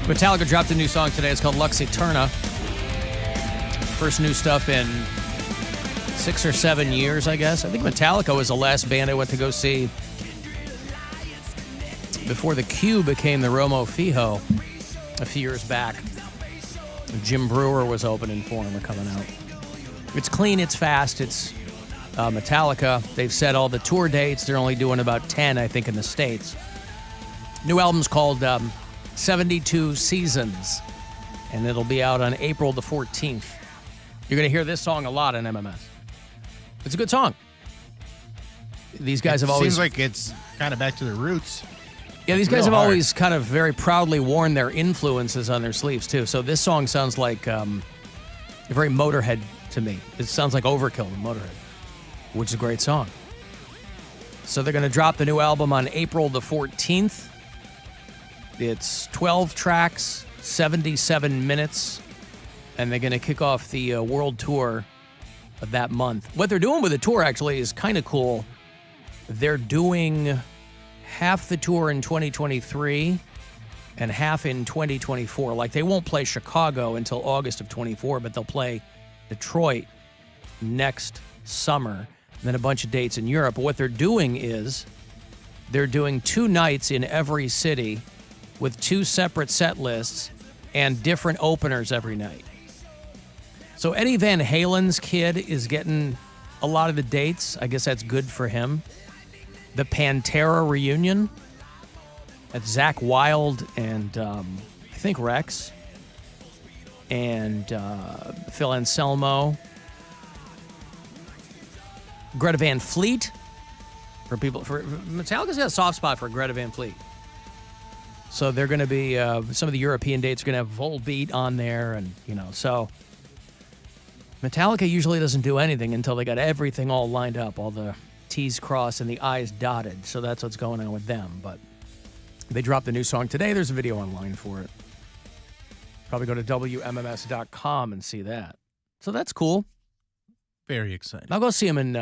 Metallica dropped a new song today. It's called Lux Eterna. First new stuff in 6 or 7 years, I guess. I think Metallica was the last band I went to go see before the Q became the Romo Fijo a few years back. Jim Brewer was opening for them or coming out. It's clean, it's fast, it's Metallica. They've set all the tour dates. They're only doing about 10, I think, in the States. New album's called 72 Seasons, and it'll be out on April the 14th. You're going to hear this song a lot on MMS. It's a good song. These guys have always... Seems like it's kind of back to their roots. Yeah, these guys have always kind of very proudly worn their influences on their sleeves, too. So this song sounds like very Motorhead to me. It sounds like Overkill and Motorhead, which is a great song. So they're going to drop the new album on April the 14th. It's 12 tracks, 77 minutes, and they're going to kick off the world tour of that month. What they're doing with the tour, actually, is kind of cool. They're doing half the tour in 2023 and half in 2024. Like, they won't play Chicago until August of 24, but they'll play Detroit next summer, and then a bunch of dates in Europe. But what they're doing is they're doing 2 nights in every city with 2 separate set lists and different openers every night. So Eddie Van Halen's kid is getting a lot of the dates. I guess that's good for him. The Pantera reunion. That's Zach Wilde and I think Rex. And Phil Anselmo. Greta Van Fleet. Metallica's got a soft spot for Greta Van Fleet. So they're going to be, some of the European dates are going to have Volbeat on there. And, so Metallica usually doesn't do anything until they got everything all lined up, all the T's crossed and the I's dotted. So that's what's going on with them. But they dropped the new song today. There's a video online for it. Probably go to WMMS.com and see that. So that's cool. Very exciting. I'll go see him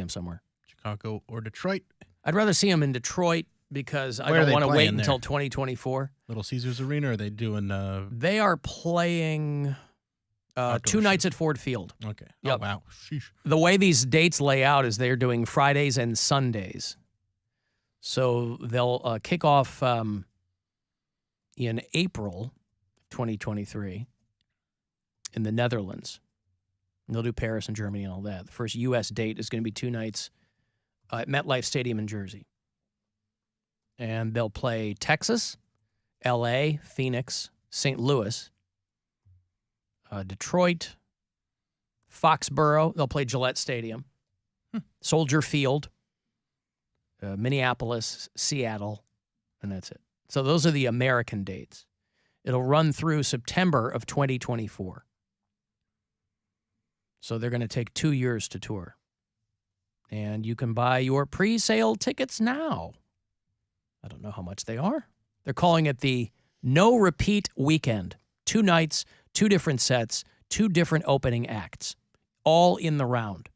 somewhere. Chicago or Detroit? I'd rather see him in Detroit because I don't want to wait until 2024. Little Caesars Arena, or are they doing... They are playing 2 nights at Ford Field. Okay. Yep. Oh, wow. Sheesh. The way these dates lay out is they're doing Fridays and Sundays. So they'll kick off in April 2023 in the Netherlands. And they'll do Paris and Germany and all that. The first U.S. date is going to be 2 nights at MetLife Stadium in Jersey. And they'll play Texas, L.A., Phoenix, St. Louis, Detroit, Foxborough. They'll play Gillette Stadium, Soldier Field, Minneapolis, Seattle, and that's it. So those are the American dates. It'll run through September of 2024. So they're going to take 2 years to tour. And you can buy your pre-sale tickets now. I don't know how much they are. They're calling it the No Repeat Weekend. 2 nights, 2 different sets, 2 different opening acts, all in the round,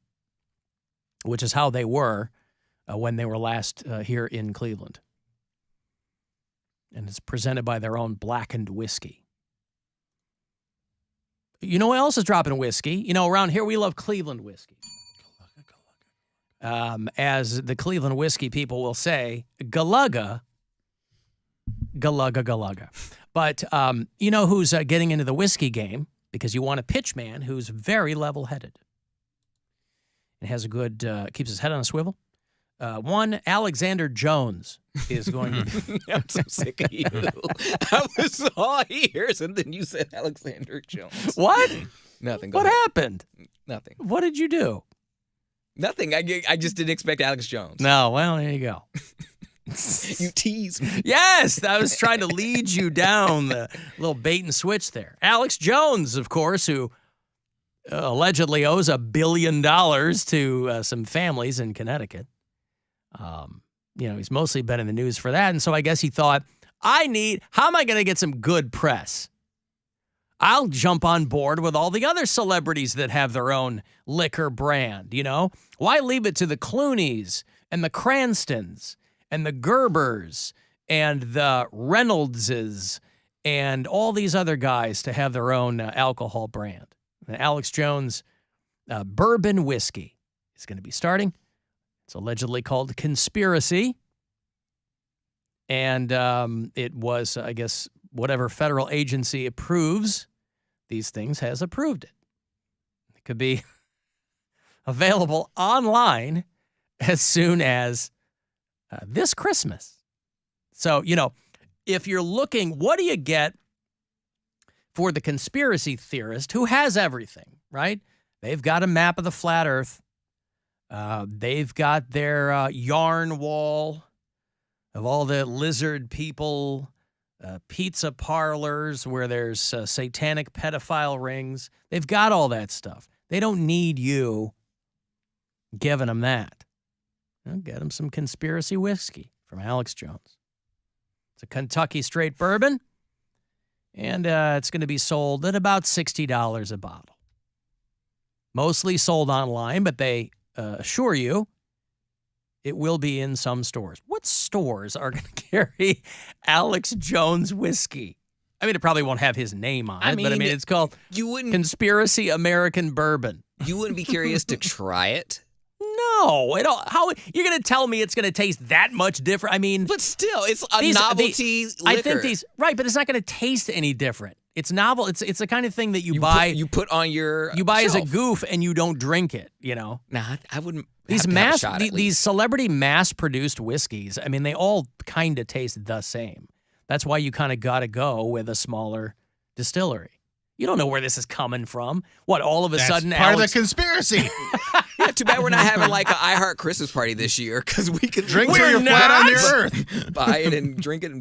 which is how they were when they were last here in Cleveland. And it's presented by their own blackened whiskey. You know what else is dropping whiskey? Around here we love Cleveland whiskey. As the Cleveland whiskey people will say, Galugga, Galugga, Galugga. But you know who's getting into the whiskey game? Because you want a pitch man who's very level-headed and has a good, keeps his head on a swivel. One, Alexander Jones is going to be... I'm so sick of you. I was all ears, and then you said Alexander Jones. What? Nothing. What happened? Nothing. What did you do? Nothing. I just didn't expect Alex Jones. No, well, there you go. You tease me. Yes, I was trying to lead you down the little bait and switch there. Alex Jones, of course, who allegedly owes $1 billion to some families in Connecticut. He's mostly been in the news for that. And so I guess he thought, how am I going to get some good press? I'll jump on board with all the other celebrities that have their own liquor brand, Why leave it to the Clooneys and the Cranstons and the Gerbers and the Reynoldses and all these other guys to have their own alcohol brand. And Alex Jones bourbon whiskey is going to be starting. It's allegedly called Conspiracy. And it was, I guess, whatever federal agency approves these things has approved it. It could be available online as soon as this Christmas. So, if you're looking, what do you get for the conspiracy theorist who has everything, right? They've got a map of the flat earth. They've got their yarn wall of all the lizard people, pizza parlors where there's satanic pedophile rings. They've got all that stuff. They don't need you giving them that. Get them some conspiracy whiskey from Alex Jones. It's a Kentucky straight bourbon, and it's going to be sold at about $60 a bottle. Mostly sold online, but they assure you it will be in some stores. What stores are going to carry Alex Jones whiskey? I mean, it probably won't have his name on it, but it's called Conspiracy American Bourbon. You wouldn't be curious to try it? No. How you're going to tell me it's going to taste that much different? I mean, but still, it's a novelty liquor. I think right, but it's not going to taste any different. It's novel. It's the kind of thing that you buy. You put on your you buy shelf. as a goof and you don't drink it. Nah, I wouldn't. These celebrity mass-produced whiskeys. I mean, they all kind of taste the same. That's why you kind of got to go with a smaller distillery. You don't know where this is coming from. What, all of a sudden, part of the conspiracy. Yeah, too bad we're not having like an I Heart Christmas party this year because we can drink till you're flat on the earth. Buy it and drink it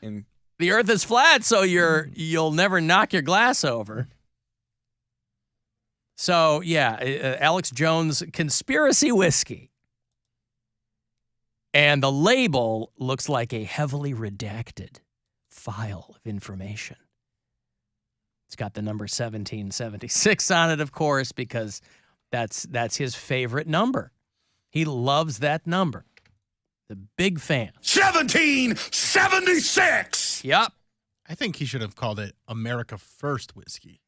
and the earth is flat, so you'll never knock your glass over. So, yeah, Alex Jones Conspiracy Whiskey. And the label looks like a heavily redacted file of information. It's got the number 1776 on it, of course, because that's his favorite number. He loves that number. The big fan. 1776! Yep. I think he should have called it America First Whiskey.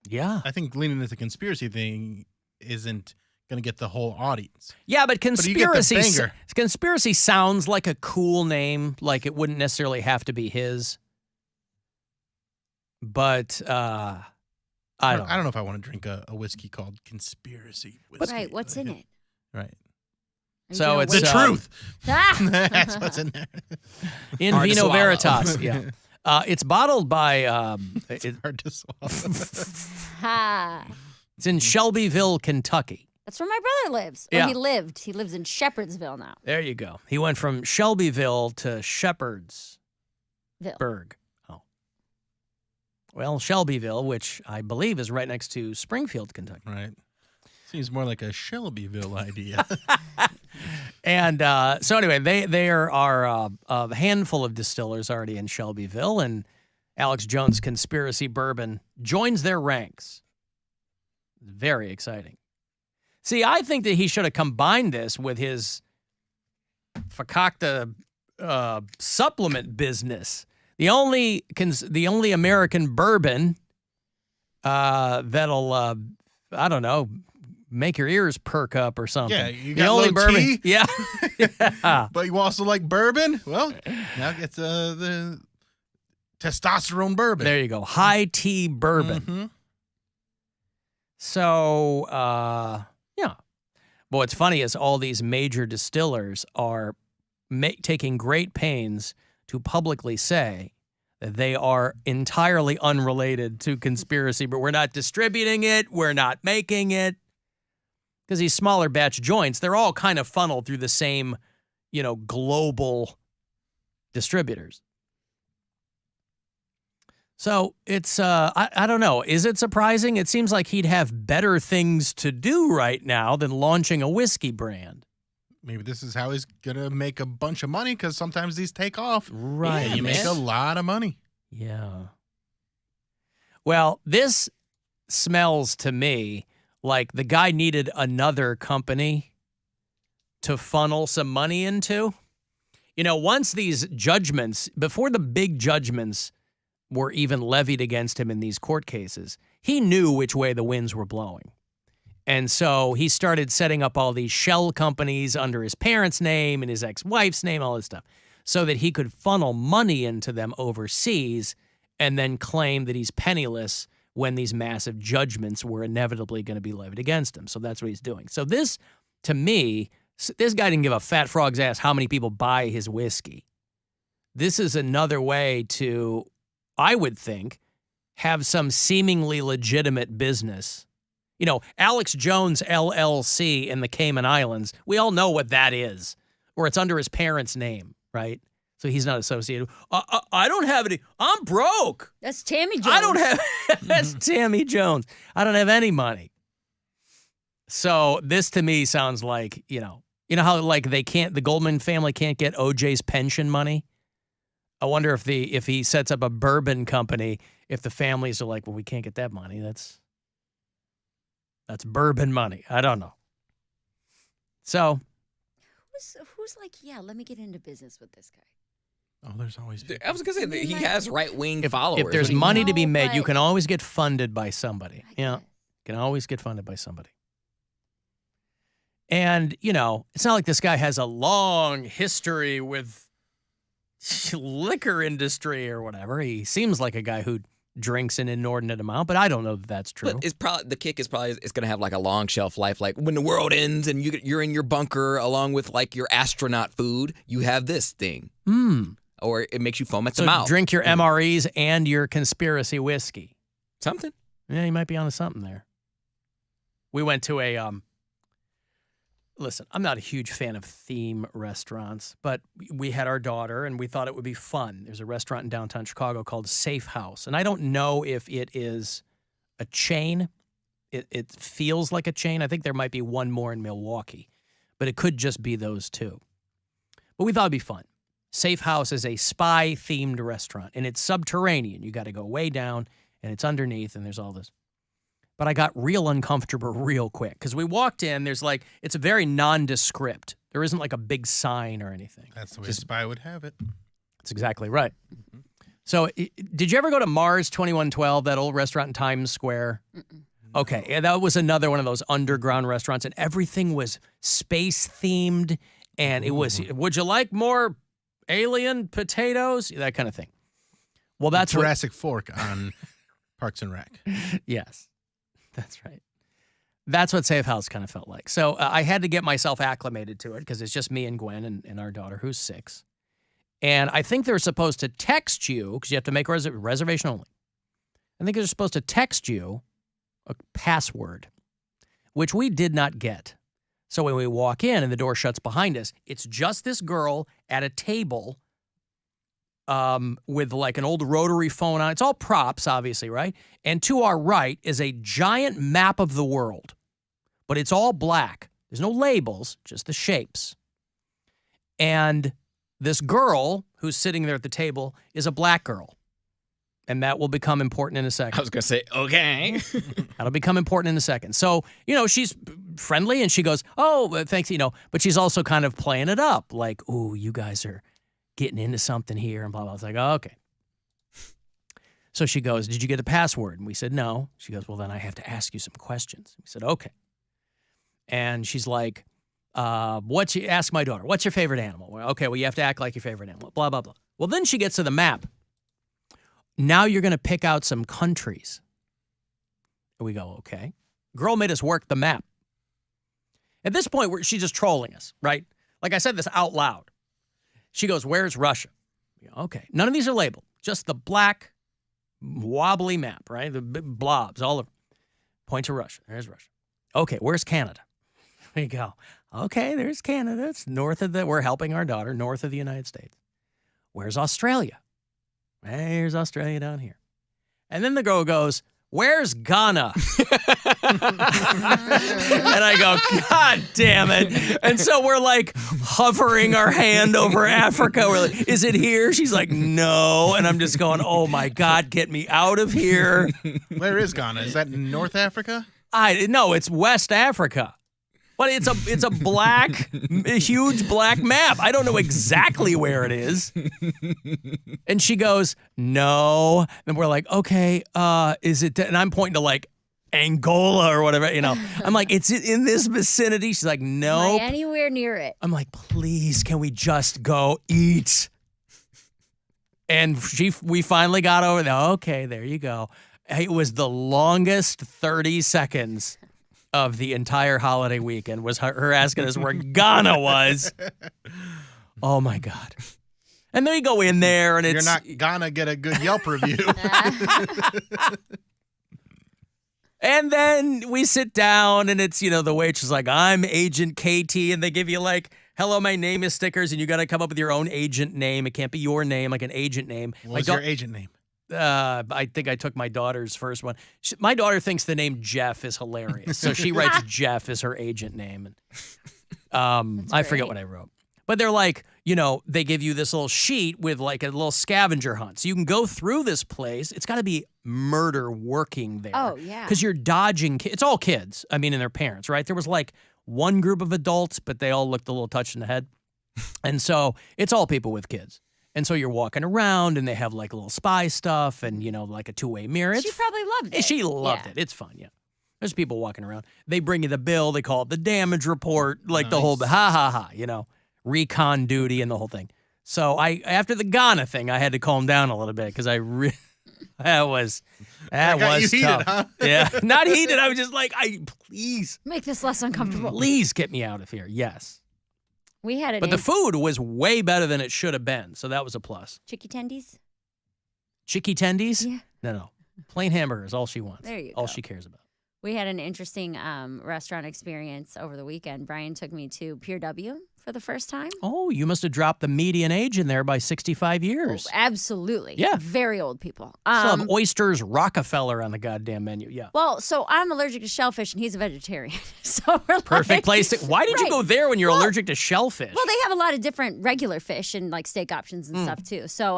Yeah. I think leaning into the conspiracy thing isn't going to get the whole audience. Yeah, but conspiracy sounds like a cool name, like it wouldn't necessarily have to be his. But I don't know if I want to drink a whiskey called Conspiracy Whiskey. Right, what's in it? Right. So it's the truth. Ah! That's what's in there. In Hard to vino swallow. veritas. Yeah. It's bottled by. Hard to swallow. It's in Shelbyville, Kentucky. That's where my brother lives. Yeah. He lived. He lives in Shepherdsville now. There you go. He went from Shelbyville to Shepherdsburg. Oh. Well, Shelbyville, which I believe is right next to Springfield, Kentucky. Right. Seems more like a Shelbyville idea. And so anyway, there are a handful of distillers already in Shelbyville, and Alex Jones Conspiracy Bourbon joins their ranks. Very exciting. See, I think that he should have combined this with his Fakakta supplement business. The only American bourbon that'll, I don't know, make your ears perk up or something. Yeah, you the got only low bourbon. T. Yeah. But you also like bourbon? Well, now get the testosterone bourbon. There you go. High tea bourbon. Mm-hmm. So, yeah. But what's funny is all these major distillers are taking great pains to publicly say that they are entirely unrelated to conspiracy, but we're not distributing it, we're not making it. Because these smaller batch joints, they're all kind of funneled through the same, global distributors. So it's, I don't know. Is it surprising? It seems like he'd have better things to do right now than launching a whiskey brand. Maybe this is how he's going to make a bunch of money because sometimes these take off. Right. And you make a lot of money. Yeah. Well, this smells to me like the guy needed another company to funnel some money into. once these judgments, before the big judgments were even levied against him in these court cases, he knew which way the winds were blowing. And so he started setting up all these shell companies under his parents' name and his ex-wife's name, all this stuff, so that he could funnel money into them overseas and then claim that he's penniless when these massive judgments were inevitably going to be levied against him. So that's what he's doing. So this, to me, this guy didn't give a fat frog's ass how many people buy his whiskey. This is another way to, I would think, have some seemingly legitimate business. Alex Jones LLC in the Cayman Islands, we all know what that is, or it's under his parents' name, right? So he's not associated. I don't have any. I'm broke. That's Tammy Jones. I don't have. That's Tammy Jones. I don't have any money. So this to me sounds like, how like the Goldman family can't get OJ's pension money. I wonder if he sets up a bourbon company, if the families are like, well, we can't get that money. That's bourbon money. I don't know. So who's like, yeah, let me get into business with this guy. Oh, there's always people. I was going to say that he has right-wing followers. if there's money to be made, you but- can always get funded by somebody. I Yeah, guess. you can always get funded by somebody. And, it's not like this guy has a long history with liquor industry or whatever. He seems like a guy who drinks an inordinate amount, but I don't know that that's true. But the kick is probably it's going to have like a long shelf life. Like when the world ends and you're in your bunker along with like your astronaut food, you have this thing. Or it makes you foam at the So mouth. drink your MREs and your conspiracy whiskey. Something. Yeah, you might be onto something there. We went to a listen, I'm not a huge fan of theme restaurants, but we had our daughter and we thought it would be fun. There's a restaurant in downtown Chicago called Safe House, and I don't know if it is a chain. It feels like a chain. I think there might be one more in Milwaukee, but it could just be those two. But we thought it'd be fun. Safe House is a spy-themed restaurant, and it's subterranean. You got to go way down, and it's underneath, and there's all this. But I got real uncomfortable real quick because we walked in. There's it's a very nondescript. There isn't like a big sign or anything. That's the way a spy would have it. That's exactly right. So did you ever go to Mars 2112, that old restaurant in Times Square? Okay, yeah, that was another one of those underground restaurants, and everything was space-themed, and it was, would you like more alien potatoes? That kind of thing. Well, that's what... Jurassic Fork on Parks and Rec. Yes. That's right. That's what Safe House kind of felt like. So I had to get myself acclimated to it because it's just me and Gwen and our daughter, who's 6. And I think they're supposed to text you, because you have to make a reservation only. I think they're supposed to text you a password, which we did not get. So when we walk in and the door shuts behind us, it's just this girl at a table with like an old rotary phone on. It's all props, obviously, right? And to our right is a giant map of the world, but it's all black. There's no labels, just the shapes. And this girl who's sitting there at the table is a black girl. And that will become important in a second. I was going to say, okay. That'll become important in a second. So, she's friendly and she goes, oh, thanks, but she's also kind of playing it up. Like, ooh, you guys are getting into something here and blah, blah. I was like, oh, okay. So she goes, did you get the password? And we said, no. She goes, well, then I have to ask you some questions. We said, okay. And she's like, ask my daughter, what's your favorite animal? Well, okay, well, you have to act like your favorite animal, blah, blah, blah. Well, then she gets to the map. Now you're going to pick out some countries. And we go, okay. Girl made us work the map. At this point, she's just trolling us, right? Like I said this out loud. She goes, where's Russia? We go, okay. None of these are labeled. Just the black, wobbly map, right? The blobs all over. Point to Russia. There's Russia. Okay, where's Canada? We go, okay, there's Canada. It's north of we're helping our daughter, north of the United States. Where's Australia? There's Australia down here. And then the girl goes, where's Ghana? And I go, God damn it. And so we're like hovering our hand over Africa. We're like, is it here? She's like, no. And I'm just going, oh my God, get me out of here. Where is Ghana? Is that in North Africa? No, it's West Africa. But it's a huge black map. I don't know exactly where it is. And she goes, no. And we're like, okay, is it? And I'm pointing to like Angola or whatever, I'm like, it's in this vicinity. She's like, no. Anywhere near it. I'm like, please, can we just go eat? And we finally got over there. Okay, there you go. It was the longest 30 seconds of the entire holiday weekend was her asking us where Ghana was. Oh, my God. And then we go in there, and You're not gonna get a good Yelp review. And then we sit down, and it's, the waitress is like, I'm Agent KT, and they give you like, hello, my name is stickers, and you got to come up with your own agent name. It can't be your name, like an agent name. What's your agent name? I think I took my daughter's first one. My daughter thinks the name Jeff is hilarious, so she writes Jeff as her agent name. And I forget what I wrote. But they're like, they give you this little sheet with like a little scavenger hunt. So you can go through this place. It's got to be murder working there. Oh, yeah. Because you're dodging kids. It's all kids. I mean, and their parents, right? There was like one group of adults, but they all looked a little touched in the head. And so it's all people with kids. And so you're walking around, and they have like a little spy stuff and, like a two-way mirror. She probably loved it. She loved it. It's fun, yeah. There's people walking around. They bring you the bill. They call it the damage report, like the whole ha, recon duty and the whole thing. So after the Ghana thing, I had to calm down a little bit because that was tough. Heated, huh? Yeah, not heated. I was just like, please Make this less uncomfortable. please get me out of here. Yes. We had it. But the food was way better than it should have been, so that was a plus. Chicky tendies? Chicky tendies? Yeah. No. Plain hamburger is all she wants. There you all go. she cares about. We had an interesting restaurant experience over the weekend. Brian took me to Pier W for the first time. Oh, you must have dropped the median age in there by 65 years. Oh, absolutely. Yeah. Very old people. Still have oysters Rockefeller on the goddamn menu. Yeah. Well, so I'm allergic to shellfish, and he's a vegetarian. So we're Perfect place to. Why did you Right. go there when you're allergic to shellfish? Well, they have a lot of different regular fish and like steak options and stuff too. So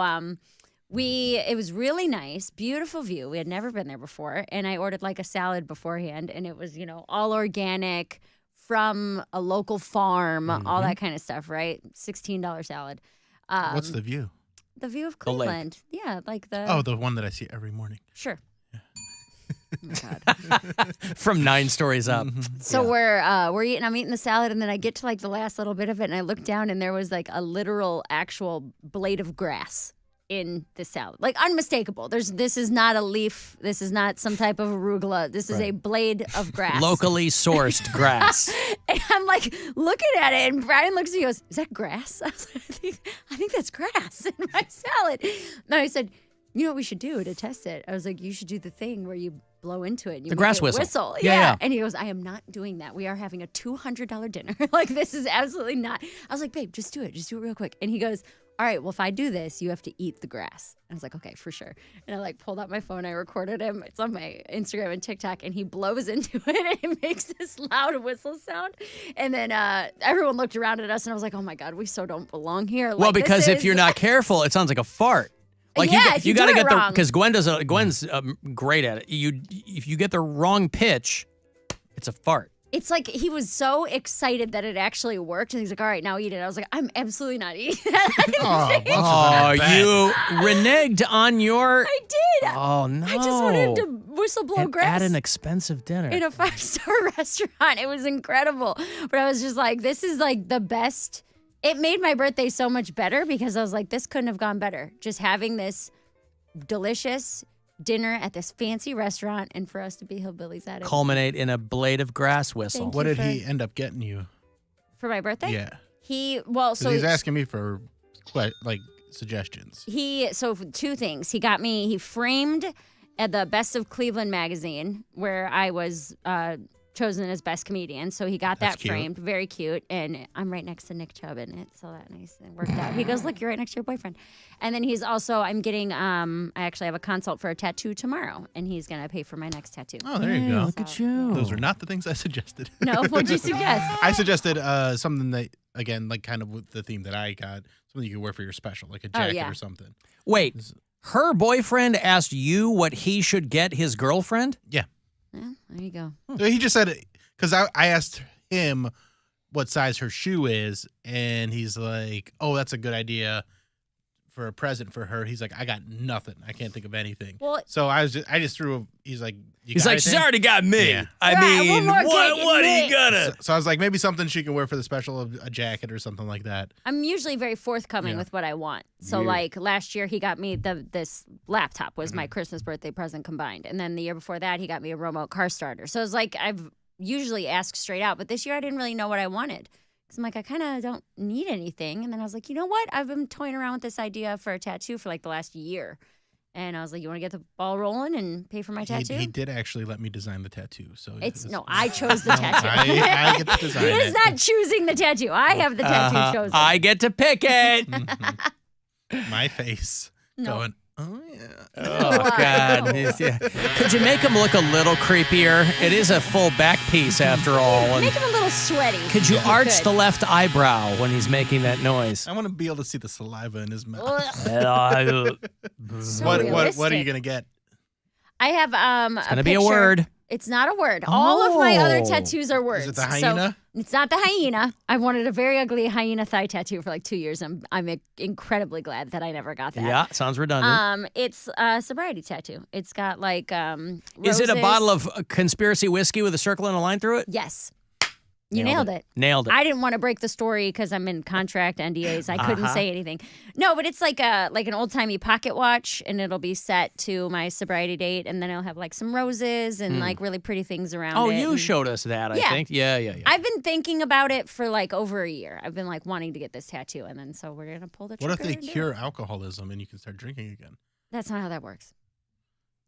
it was really nice, beautiful view. We had never been there before, and I ordered like a salad beforehand, and it was all organic from a local farm, all that kind of stuff. Right, $16 salad. What's the view? The view of The lake. Cleveland? Yeah, like the Oh, the one that I see every morning. sure. Oh my God. From 9 stories up. So we're eating. I'm eating the salad, and then I get to like the last little bit of it, and I look down, and there was like a literal, actual blade of grass in the salad, like unmistakable. This is not a leaf. This is not some type of arugula. This is a blade of grass, Locally sourced grass. And I'm like looking at it, and Brian looks at me and goes, "Is that grass?" I was like, I think that's grass in my salad. And I said, "You know what we should do to test it?" I was like, "You should do the thing where you blow into it. And you The make grass it whistle. Yeah. Yeah. And he goes, I am not doing that. We are having a $200 dinner. Like, this is absolutely not. I was like, babe, just do it. Just do it real quick. And he goes, all right, well, if I do this, you have to eat the grass. I was like, okay, for sure. And I like pulled out my phone. I recorded him. It's on my Instagram and TikTok. And he blows into it and it makes this loud whistle sound. And then everyone looked around at us and I was like, oh my God, we so don't belong here. Well, Like, because if this you're is- not careful, it sounds like a fart. Like Yeah, if you got to do it get the wrong. because Gwen's great at it. If you get the wrong pitch, it's a fart. It's like he was so excited that it actually worked. And he's like, all right, now eat it. I was like, I'm absolutely not eating that. Oh, You reneged on your. I did. Oh no! I just wanted to whistle blow And grass at an expensive dinner. in a 5-star restaurant. It was incredible. But I was just like, this is like the best. It made my birthday so much better because I was like, this couldn't have gone better. Just having this delicious dinner at this fancy restaurant and for us to be hillbillies at it. Culminate in a blade of grass whistle. Thank What you did he end up getting you? For my birthday? Yeah. So he's asking me for like suggestions. So 2 things. He framed at the Best of Cleveland magazine where I was chosen as best comedian. So he got That's that cute. framed. Very cute. And I'm right next to Nick Chubb in it. So that nice. It worked out. He goes, look, you're right next to your boyfriend. And then I'm getting, I actually have a consult for a tattoo tomorrow. And he's going to pay for my next tattoo. Oh, there you go. Look at you. Those are not the things I suggested. No, what'd you suggest? I suggested something that, again, like kind of with the theme that I got, something you could wear for your special, like a jacket yeah. or something. Wait, her boyfriend asked you what he should get his girlfriend? Yeah. Well, there you go. So he just said, because I asked him what size her shoe is, and he's like, "Oh, that's a good idea for a present for her." He's like, "I got nothing. I can't think of anything." Well, So I just threw. He's like, He's like, she's already got me. Yeah. I Right, mean, one more cake what and are you me. gonna? So I was like, maybe something she can wear for the special, a jacket or something like that. I'm usually very forthcoming Yeah. with what I want. So, like, last year he got me this laptop was my Christmas birthday present combined. And then the year before that, he got me a remote car starter. So it's like I've usually asked straight out. But this year I didn't really know what I wanted. Because I'm like, I kind of don't need anything. And then I was like, you know what? I've been toying around with this idea for a tattoo for like the last year. And I was like, you want to get the ball rolling and pay for my tattoo? He did actually let me design the tattoo. So No, I chose the tattoo. I get to design He it. is not choosing the tattoo. I have the tattoo chosen. I get to pick it. My face going, oh yeah. Oh, God. Yeah. Could you make him look a little creepier? It is a full back piece after all. And Make him a little sweaty. could you if arch could. the left eyebrow when he's making that noise? I want to be able to see the saliva in his mouth. Ugh. So What are you realistic. gonna get? I have It's going to be a word. It's not a word. All of my other Oh. tattoos are words. Is it the hyena? So it's not the hyena. I wanted a very ugly hyena thigh tattoo for like 2 years. I'm incredibly glad that I never got that. Yeah, sounds redundant. It's a sobriety tattoo. It's got like Is it a roses. bottle of conspiracy whiskey with a circle and a line through it? Yes. You nailed it. Nailed it. I didn't want to break the story because I'm in contract NDAs. I couldn't say anything. No, but it's like an old timey pocket watch, and it'll be set to my sobriety date, and then it'll have like some roses and like really pretty things around Oh, it. you and showed us that, I Yeah. think. Yeah. I've been thinking about it for like over a year. I've been like wanting to get this tattoo, and then so we're gonna pull the trigger. What if they and do cure it. alcoholism and you can start drinking again? That's not how that works.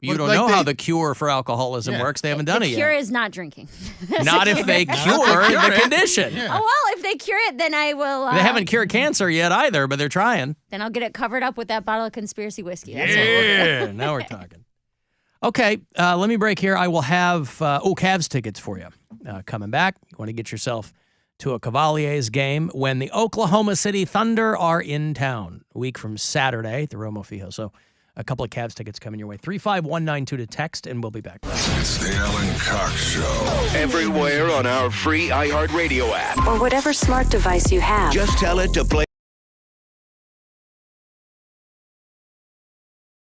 You Well, don't like know how they- the cure for alcoholism Yeah. works. They haven't done the it cure yet. is not drinking. Not if they cure the condition. Yeah. Oh well, if they cure it, then I will. They haven't cured cancer yet either, but they're trying. Then I'll get it covered up with that bottle of conspiracy whiskey. That's what we'll do. Now we're talking. Okay, let me break here. I will have Cavs tickets for you coming back. You want to get yourself to a Cavaliers game when the Oklahoma City Thunder are in town a week from Saturday at the Romo Fijo. So a couple of Cavs tickets coming your way. 35192 to text, and we'll be back. It's the Alan Cox Show. Everywhere on our free iHeartRadio app. Or whatever smart device you have. Just tell it to play